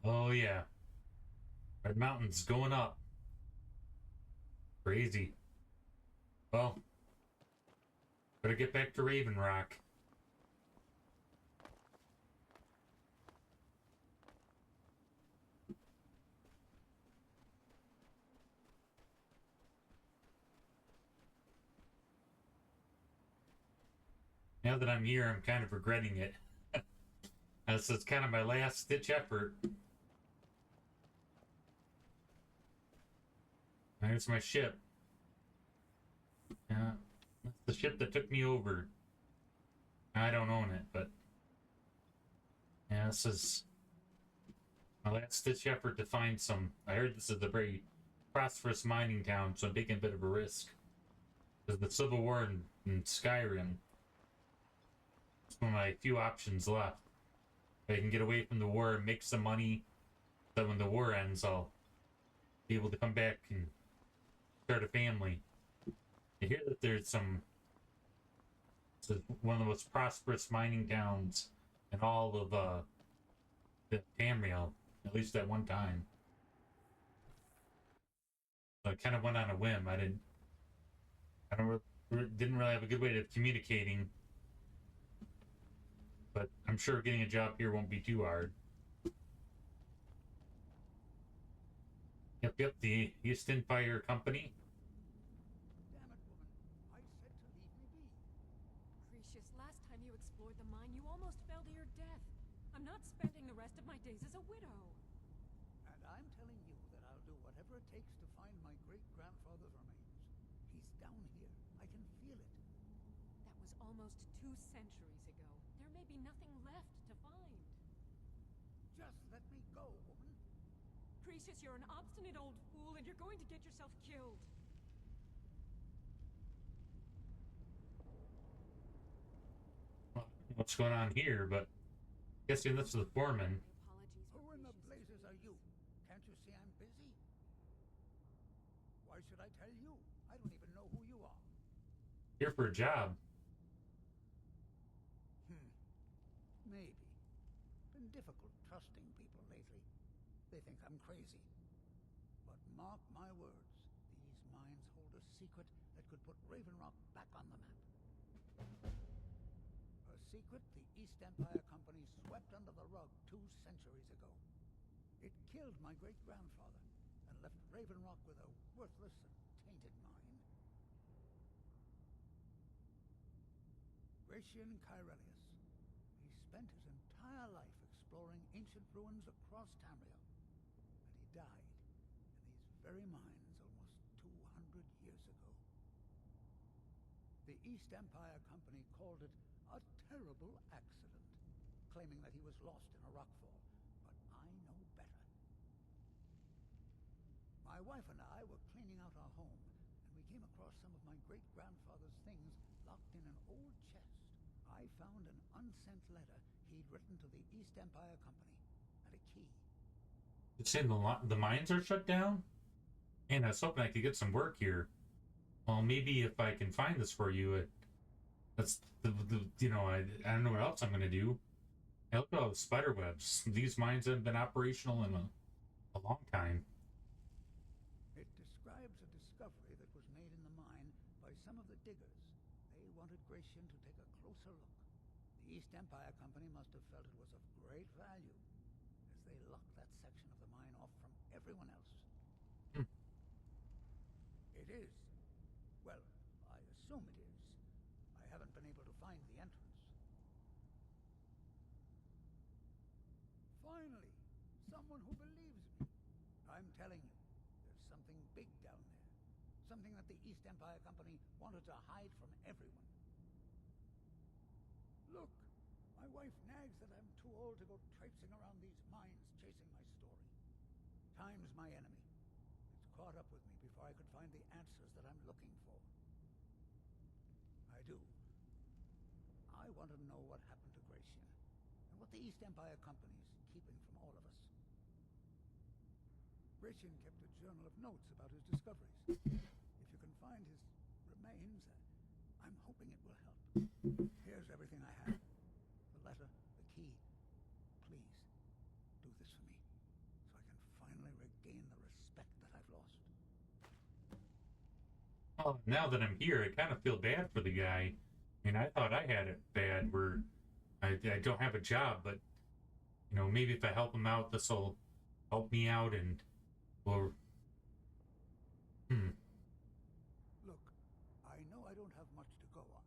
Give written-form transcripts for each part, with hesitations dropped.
Oh yeah, Red Mountain's going up. Crazy. Well, better get back to Raven Rock. Now that I'm here, I'm kind of regretting it. This is kind of my last ditch effort. There's my ship. Yeah, that's the ship that took me over. I don't own it, but yeah, this is my last ditch effort to find some. I heard this is a very prosperous mining town, so I'm taking a bit of a risk. Because the Civil War in Skyrim, it's one of my few options left. If I can get away from the war and make some money, so when the war ends, I'll be able to come back and start a family. I hear that there's some. It's one of the most prosperous mining towns in all of the Tamriel, at least at one time. So I kind of went on a whim. Didn't really have a good way of communicating, but I'm sure getting a job here won't be too hard. Yep, the East Empire Company. Damn it, woman. I said to leave me be. Gracious, last time you explored the mine, you almost fell to your death. I'm not spending the rest of my days as a widow. And I'm telling you that I'll do whatever it takes to find my great-grandfather's remains. He's down here. I can feel it. That was almost 2 centuries ago. There may be nothing left to find. Just let me go, woman. Gracious, you're an obstinate old fool, and you're going to get yourself killed. What's going on here? But guessing this is the foreman. My apologies Who for in the Gracious' blazes are you? refusal. Can't you see I'm busy? Why should I tell you? I don't even know who you are. Here for a job. Maybe. Been difficult trusting people lately. They think I'm crazy. But mark my words, these mines hold a secret that could put Raven Rock back on the map. A secret the East Empire Company swept under the rug 2 centuries ago. It killed my great-grandfather and left Raven Rock with a worthless and tainted mine. Gratian Kyrelius. He spent his entire life exploring ancient ruins across Tamriel. And he died in these very mines almost 200 years ago. The East Empire Company called it a terrible accident, claiming that he was lost in a rockfall. But I know better. My wife and I were cleaning out our home, and we came across some of my great-grandfather's things locked in an old chest. I found an unsent letter he'd written to the East Empire Company, and a key. It's saying the mines are shut down? And I was hoping I could get some work here. Well, maybe if I can find this for you, that's I don't know what else I'm gonna do. Hey, look at all the spider webs. These mines haven't been operational in a long time. It describes a discovery that was made in the mine by some of the diggers. They wanted Gratian to take a closer look. The East Empire Company must have felt it was of great value, as they locked that section of the mine off from everyone else. Hmm. It is. Well, I assume it is. I haven't been able to find the entrance. Finally, someone who believes me. I'm telling you, there's something big down there. Something that the East Empire Company wanted to hide from everyone. Look, my wife nags that I'm too old to go traipsing around these mines chasing my story. Time's my enemy. It's caught up with me before I could find the answers that I'm looking for. I do. I want to know what happened to Gratian, and what the East Empire Company's keeping from all of us. Gratian kept a journal of notes about his discoveries. If you can find his remains, I'm hoping it will help. Here's everything I have. The letter, the key. Please, do this for me. Well, now that I'm here, I kind of feel bad for the guy. I mean, I thought I had it bad where I don't have a job, but, you know, maybe if I help him out, this will help me out and, well, hmm. Look, I know I don't have much to go on.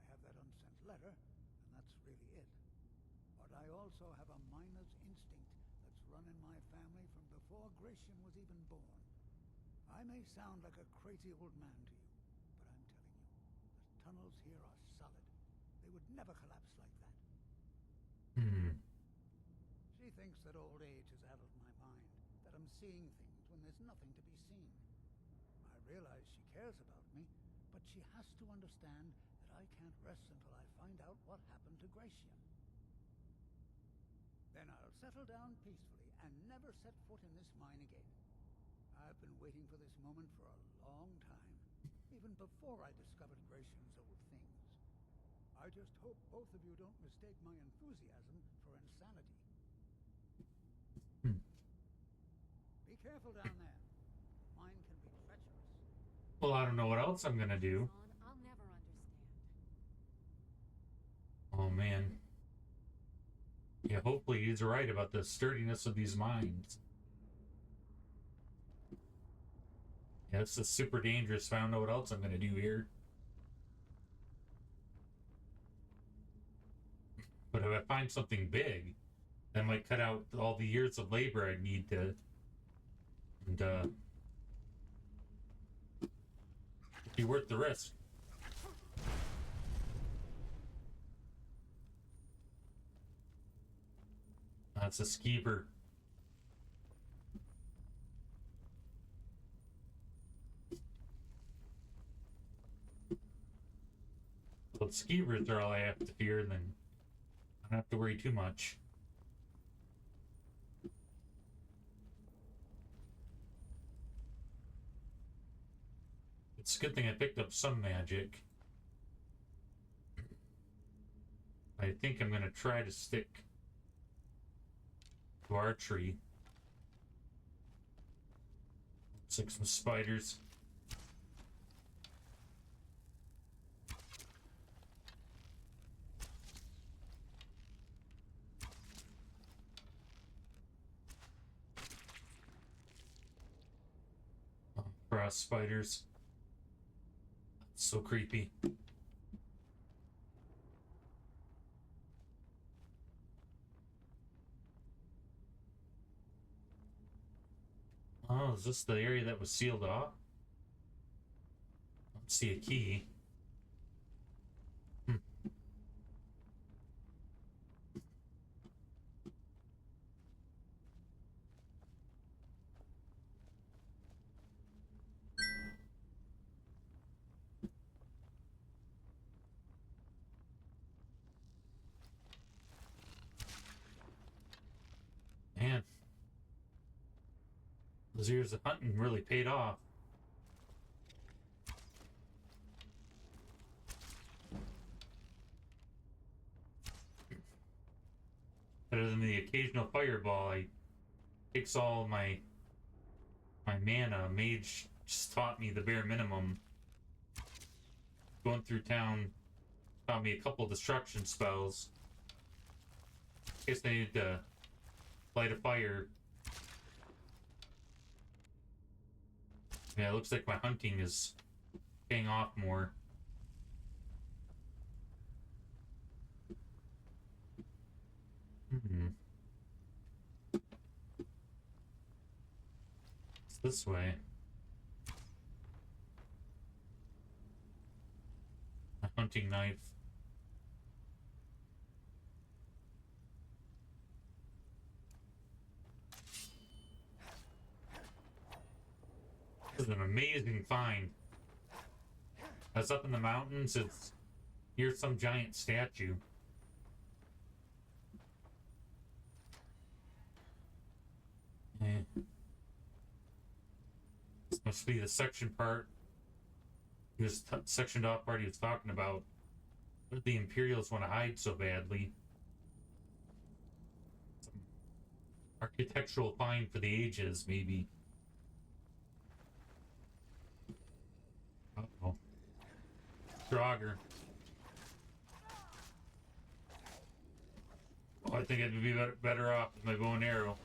I have that unsent letter, and that's really it. But I also have a miner's instinct that's run in my family from before Gratian was even born. I may sound like a crazy old man to you, but I'm telling you, the tunnels here are solid. They would never collapse like that. She thinks that old age is out of my mind, that I'm seeing things when there's nothing to be seen. I realize she cares about me, but she has to understand that I can't rest until I find out what happened to Gratian. Then I'll settle down peacefully and never set foot in this mine again. I've been waiting for this moment for a long time, even before I discovered Gratian's old things. I just hope both of you don't mistake my enthusiasm for insanity. Be careful down there. The mine can be treacherous. Well, I don't know what else I'm gonna do. I'll never understand. Oh, man. Yeah, hopefully he's right about the sturdiness of these mines. Yeah, this is super dangerous. I don't know what else I'm gonna do here. But if I find something big, that might cut out all the years of labor I need to, and be worth the risk. That's a skeever. Well, skeevers are all I have to fear, then I don't have to worry too much. It's a good thing I picked up some magic. I think I'm gonna try to stick to archery. Looks like some spiders. Oh, frost spiders. So creepy. Oh, is this the area that was sealed off? I don't see a key. Man. Those years of hunting really paid off. Better than the occasional fireball, I takes all my mana. Mage just taught me the bare minimum. Going through town taught me a couple destruction spells. In case I needed to light a fire. Yeah, it looks like my hunting is paying off more. It's this way. A hunting knife. This is an amazing find. I was up in the mountains. It's near some giant statue. This must be the section part. He was sectioned off part he was talking about. What did the Imperials want to hide so badly? Some architectural find for the ages, maybe. Oh, Draugr. Oh, I think I'd be better off with my bow and arrow.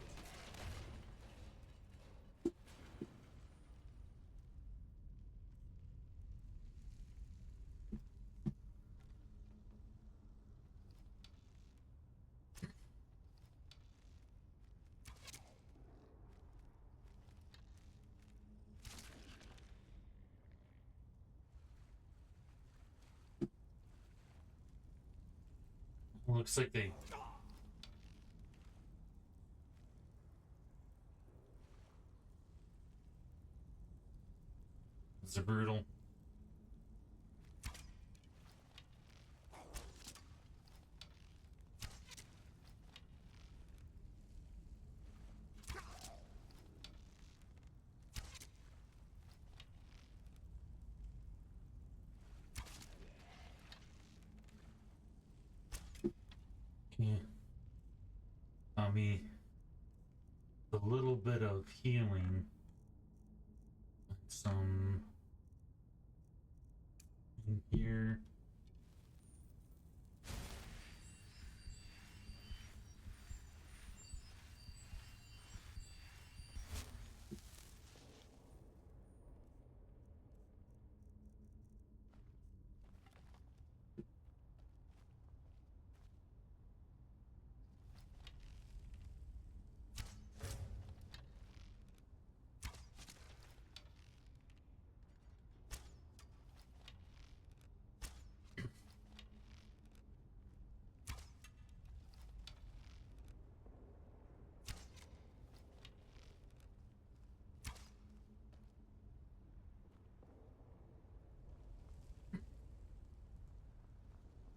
Looks like they... It's a brutal. Okay. Me a little bit of healing. Some in here.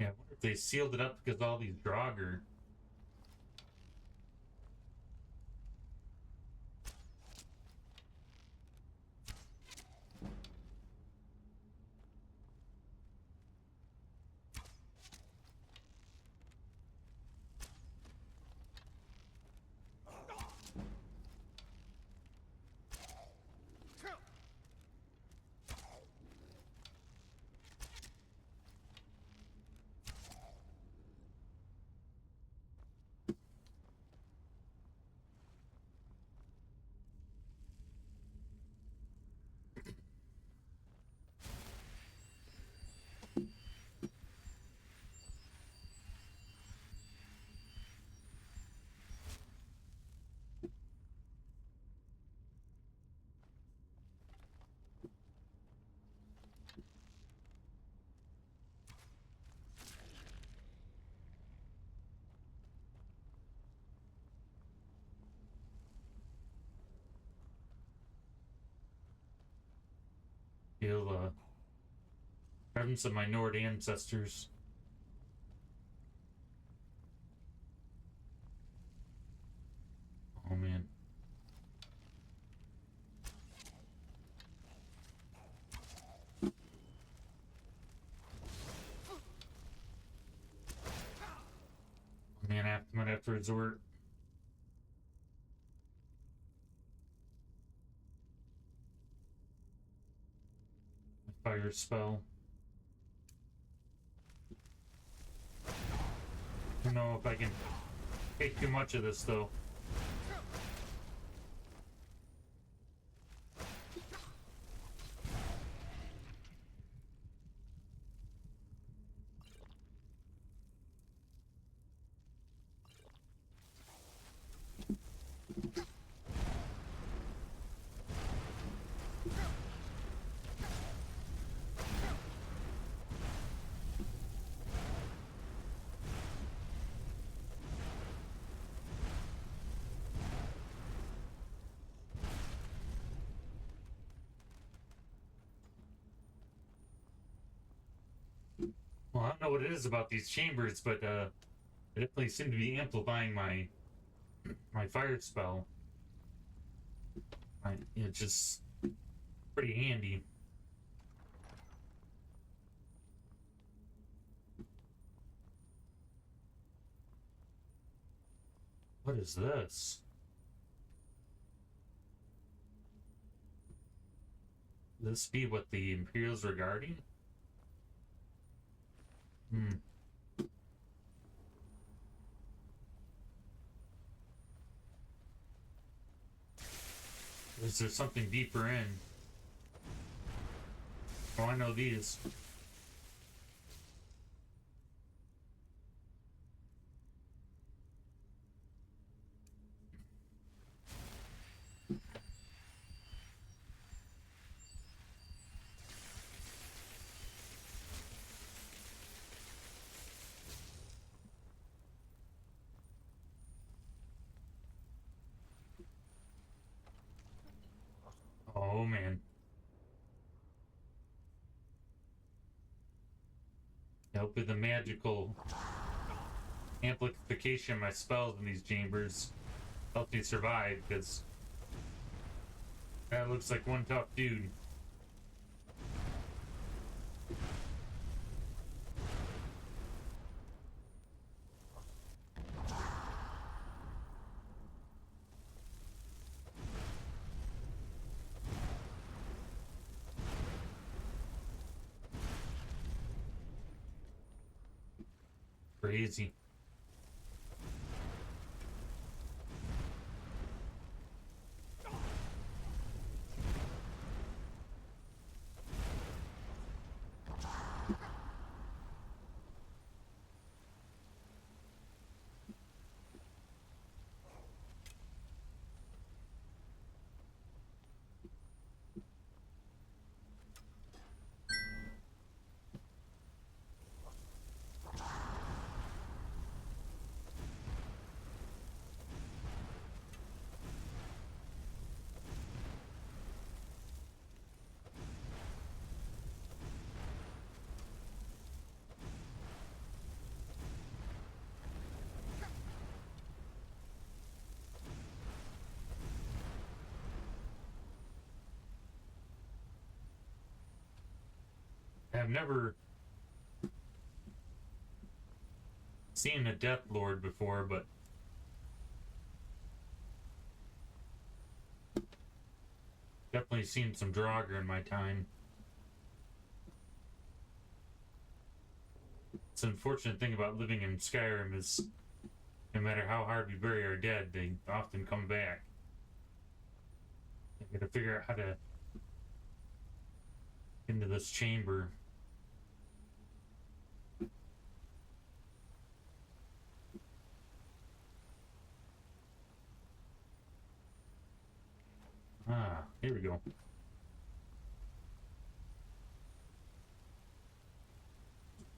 Yeah, I wonder if they sealed it up because all these Draugr. Feel presence of my Nord ancestors. Oh man. Man, might have to resort. Fire spell. I don't know if I can take too much of this though. Well, I don't know what it is about these chambers, but it definitely seem to be amplifying my fire spell. It's just pretty handy. What is this? This be what the Imperials are guarding? Hmm. Is there something deeper in? Oh, I know these. Oh man. Hopefully the magical amplification of my spells in these chambers helps me survive, because that looks like one tough dude. Crazy. I've never seen a Death Lord before, but definitely seen some Draugr in my time. It's an unfortunate thing about living in Skyrim is no matter how hard we bury our dead, they often come back. I gotta figure out how to get into this chamber. Ah, here we go.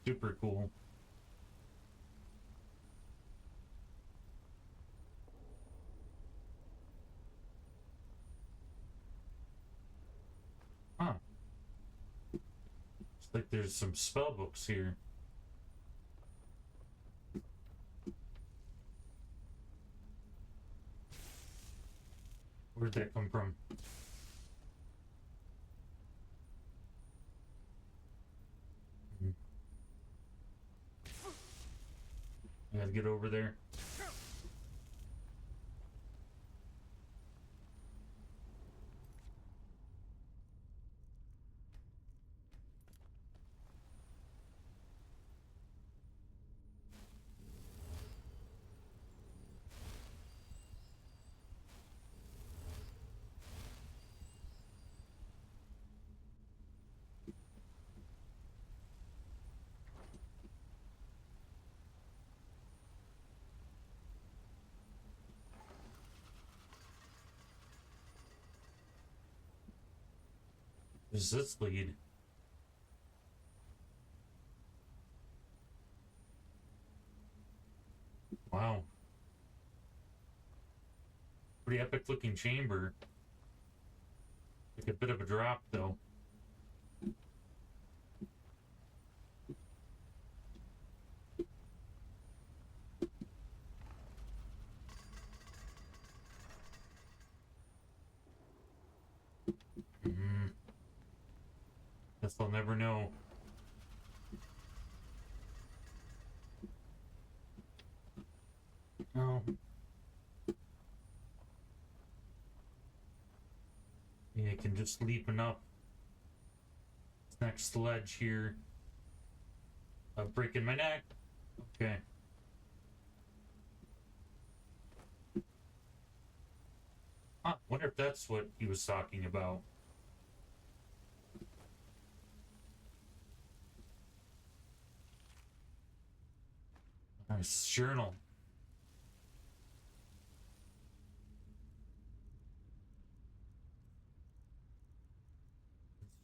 Super cool. Huh. Looks like there's some spell books here. Where'd that come from? I gotta get over there. Does this lead? Wow. Pretty epic looking chamber. Like a bit of a drop though. Guess I'll never know. Oh. Yeah, I can just leaping up this next ledge here. I'm breaking my neck. Okay. Huh, wonder if that's what he was talking about. Nice journal.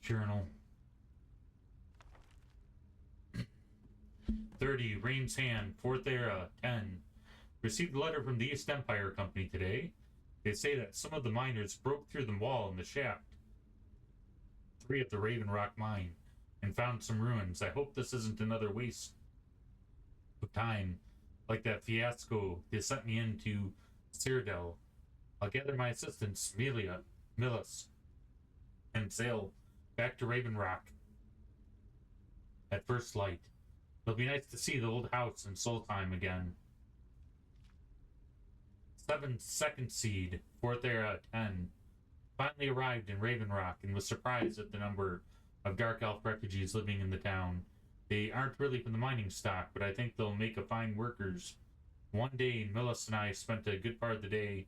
Journal. 30, Rain's Hand, 4th Era, 10. Received a letter from the East Empire Company today. They say that some of the miners broke through the wall in the shaft 3 of the Raven Rock mine and found some ruins. I hope this isn't another waste of time like that fiasco they sent me into Cyrodiil. I'll gather my assistants, Millis, and sail back to Raven Rock at first light. It'll be nice to see the old house in Solheim again. 7 second seed, 4th Era, 10. Finally arrived in Raven Rock and was surprised at the number of Dark Elf refugees living in the town. They aren't really from the mining stock, but I think they'll make a fine workers. One day, Millis and I spent a good part of the day.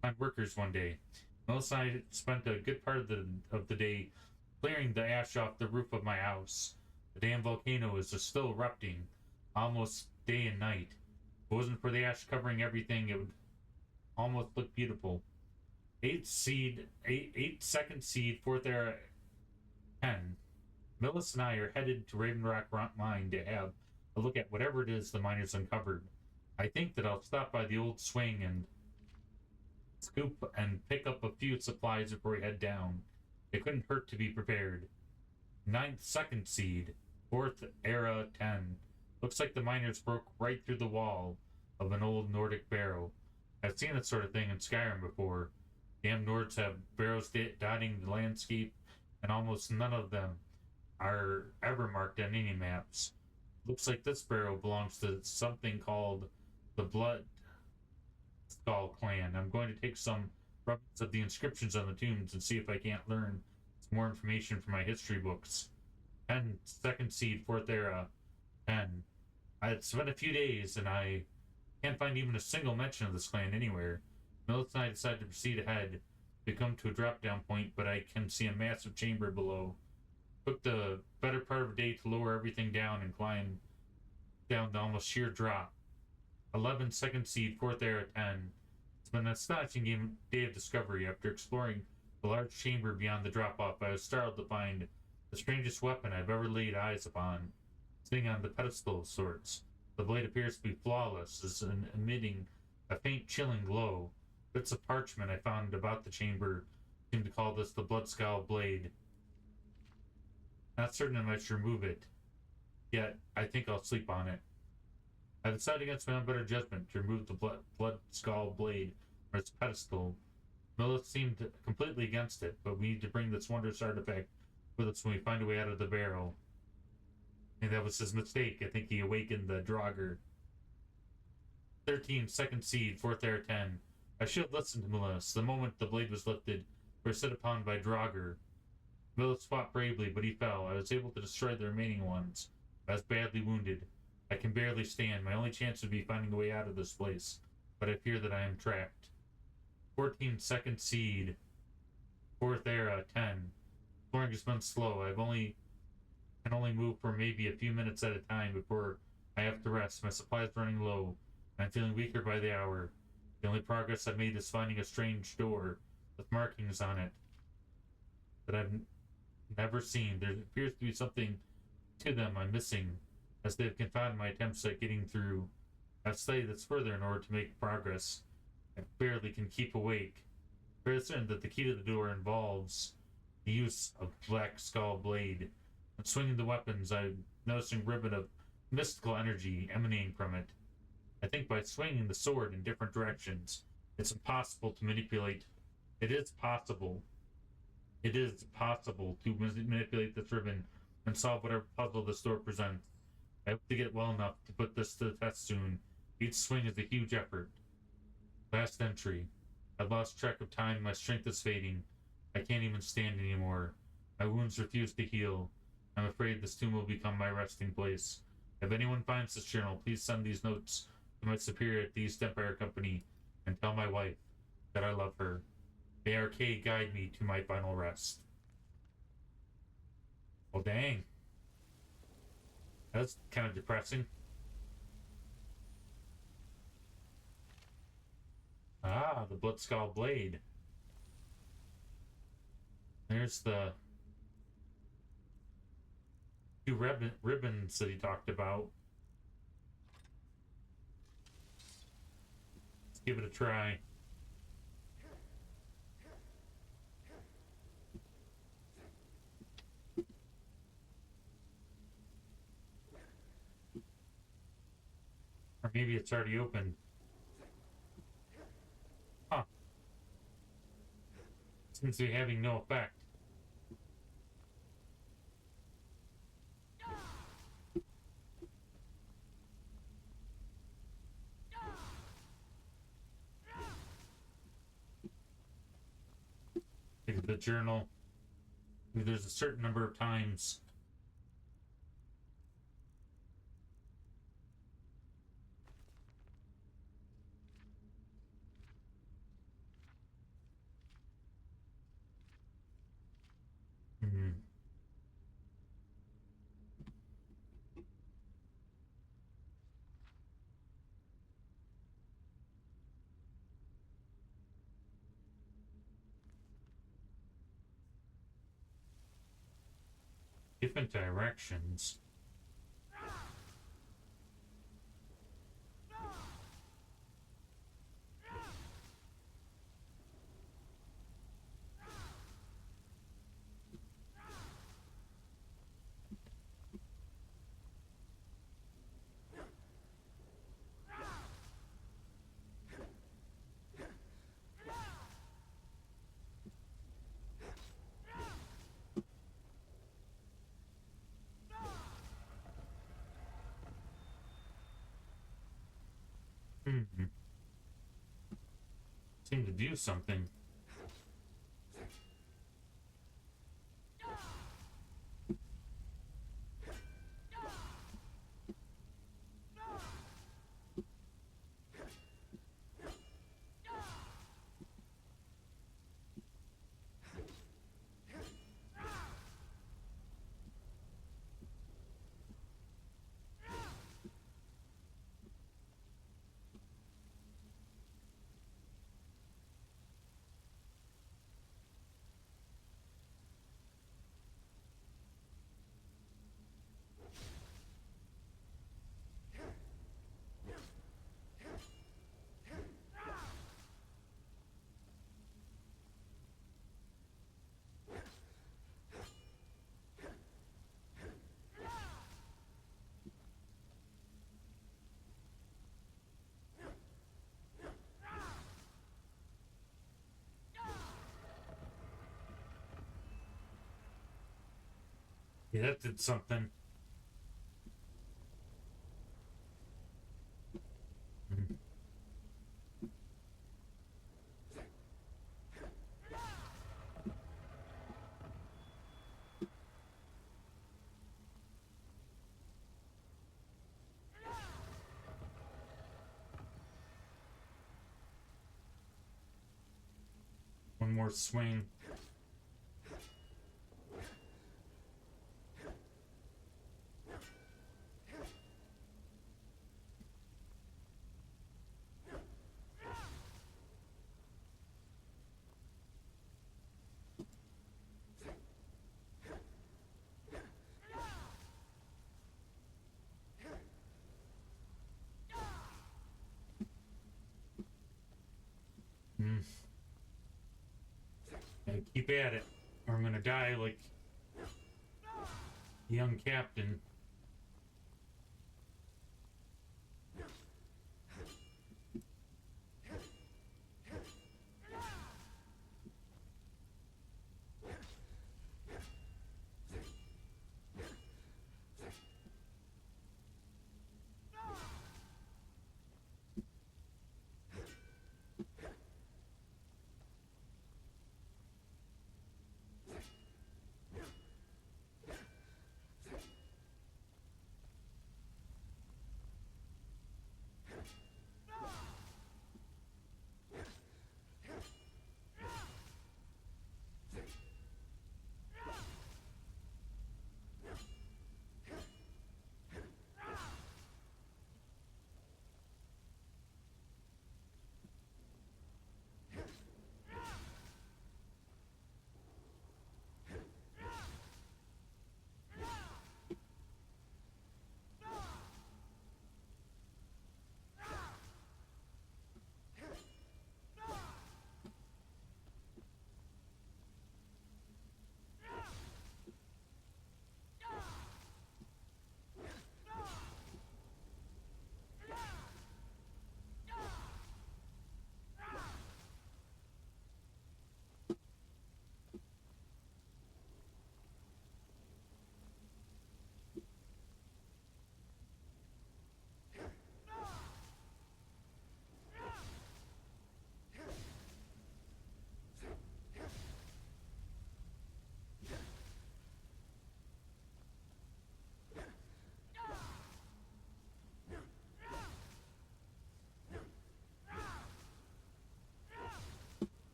Fine workers one day. Millis and I spent a good part of the day clearing the ash off the roof of my house. The damn volcano is just still erupting, almost day and night. If it wasn't for the ash covering everything, it would almost look beautiful. 8 second seed, 4th Era, 10. Millis and I are headed to Raven Rock Mine to have a look at whatever it is the miners uncovered. I think that I'll stop by the old swing and scoop and pick up a few supplies before we head down. It couldn't hurt to be prepared. 9th second seed, 4th Era, 10. Looks like the miners broke right through the wall of an old Nordic barrow. I've seen that sort of thing in Skyrim before. Damn Nords have barrows dotting the landscape, and almost none of them are ever marked on any maps. Looks like this barrow belongs to something called the Blood Skull clan. I'm going to take some reference of the inscriptions on the tombs and see if I can't learn some more information from my history books. 10 second seed, 4th Era, 10. I had spent a few days and I can't find even a single mention of this clan anywhere. Millis and I decided to proceed ahead. We come to a drop-down point, but I can see a massive chamber below. Took the better part of a day to lower everything down and climb down the almost sheer drop. 11 second seed, 4th Era, 10. It's been an astonishing day of discovery. After exploring the large chamber beyond the drop-off, I was startled to find the strangest weapon I've ever laid eyes upon. Sitting on the pedestal of sorts. The blade appears to be flawless, as emitting a faint chilling glow. Bits of parchment I found about the chamber seem to call this the Bloodskull blade. Not certain if I should remove it, yet I think I'll sleep on it. I decided against my own better judgment to remove the Bloodskull blade from its pedestal. Millis seemed completely against it, but we need to bring this wondrous artifact with us when we find a way out of the barrel. And that was his mistake. I think he awakened the Draugr. 13 second seed, 4th Era, 10. I should have listened to Millis. The moment the blade was lifted, we were set upon by Draugr. Millis fought bravely, but he fell. I was able to destroy the remaining ones. I was badly wounded. I can barely stand. My only chance would be finding a way out of this place, but I fear that I am trapped. 14 second seed, 4th Era, 10. Exploring has been slow. Can only move for maybe a few minutes at a time before I have to rest. My supply is running low. I'm feeling weaker by the hour. The only progress I've made is finding a strange door with markings on it that I've never seen. There appears to be something to them I'm missing, as they've confounded my attempts at getting through. I've studied this further in order to make progress. I barely can keep awake. Very certain that the key to the door involves the use of Black Skull blade. When swinging the weapons, I'm noticing a ribbon of mystical energy emanating from it. I think by swinging the sword in different directions, it's impossible to manipulate. It is possible to manipulate this ribbon and solve whatever puzzle the door presents. I hope to get well enough to put this to the test soon. Each swing is a huge effort. Last entry. I've lost track of time. My strength is fading. I can't even stand anymore. My wounds refuse to heal. I'm afraid this tomb will become my resting place. If anyone finds this journal, please send these notes to my superior at the East Empire Company and tell my wife that I love her. May Arcade guide me to my final rest. Well, dang. That's kind of depressing. Ah, the Blitzskull Blade. There's the two ribbons that he talked about. Let's give it a try. Or maybe it's already open. Huh. Seems to be having no effect. Maybe the journal. Maybe there's a certain number of times. Hmm. Different directions. Hmm. Seem to do something. Yeah, that did something. Mhm. One more swing. Mm. Gotta keep at it, or I'm gonna die like a young captain.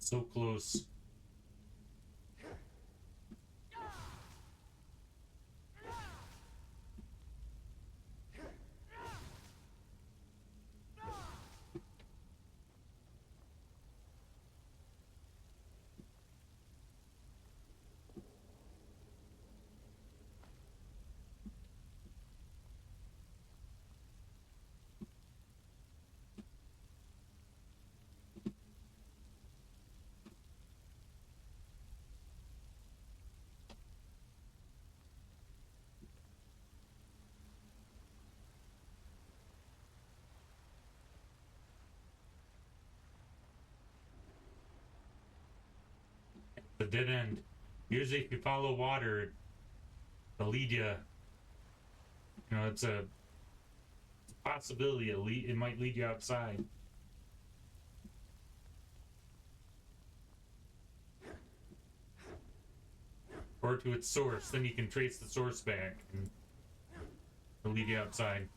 So close. The dead end. Usually, if you follow water, it'll lead you. You know, it's a possibility. It might lead you outside. Or to its source. Then you can trace the source back and it'll lead you outside.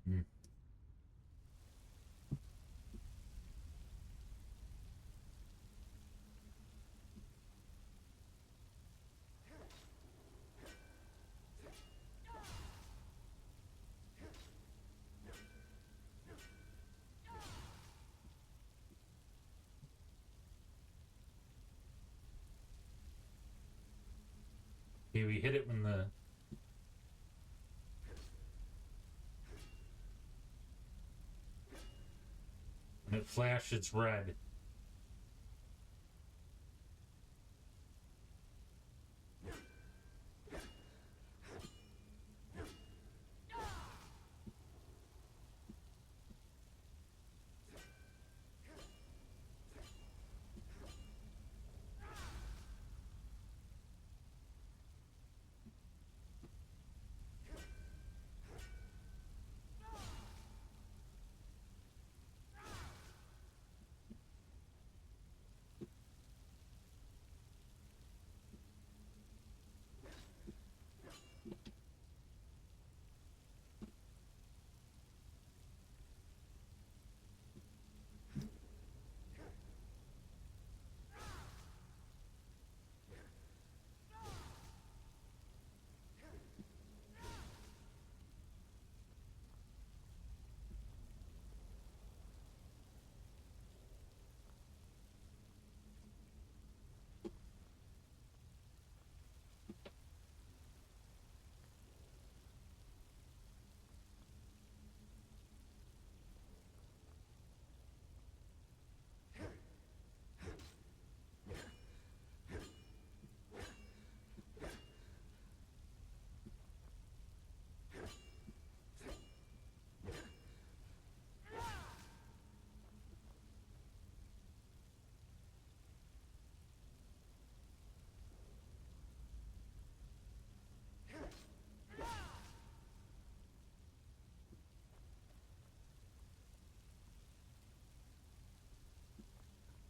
Mm. Okay, we hit it when it flashes red.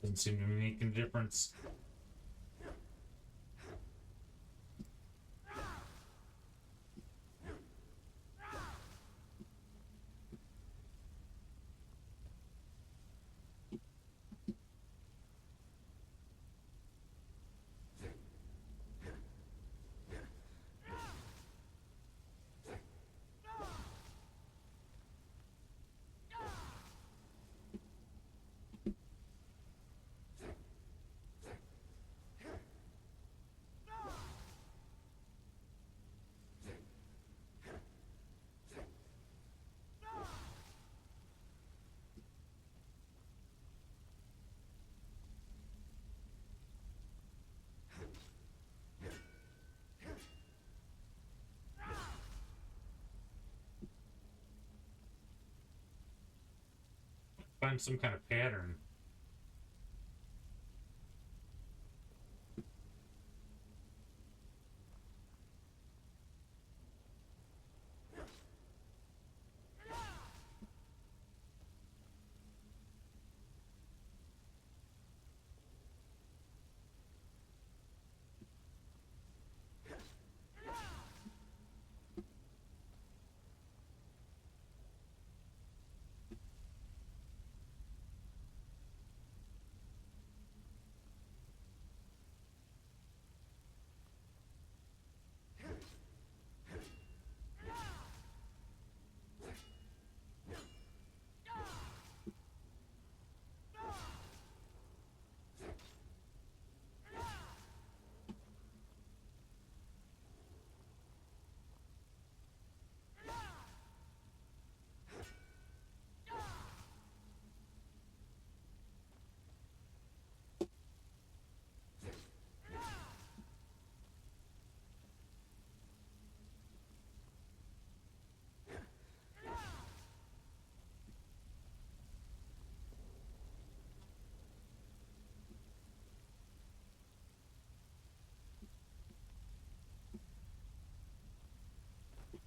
Doesn't seem to be making a difference. Find some kind of pattern.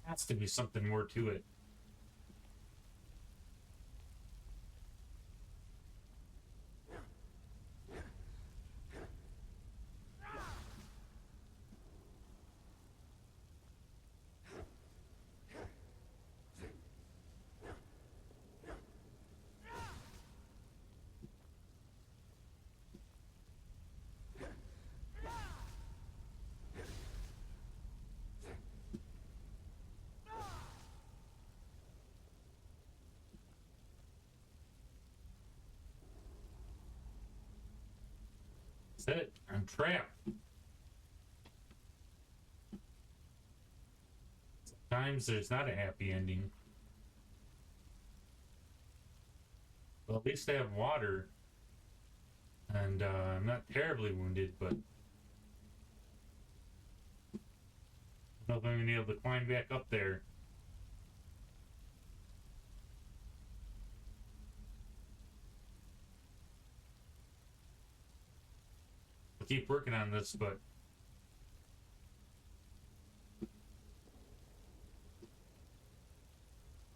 Has to be something more to it. That's it. I'm trapped. Sometimes there's not a happy ending. Well, at least I have water. And I'm not terribly wounded, but I don't know if I'm going to be able to climb back up there. I'll keep working on this, but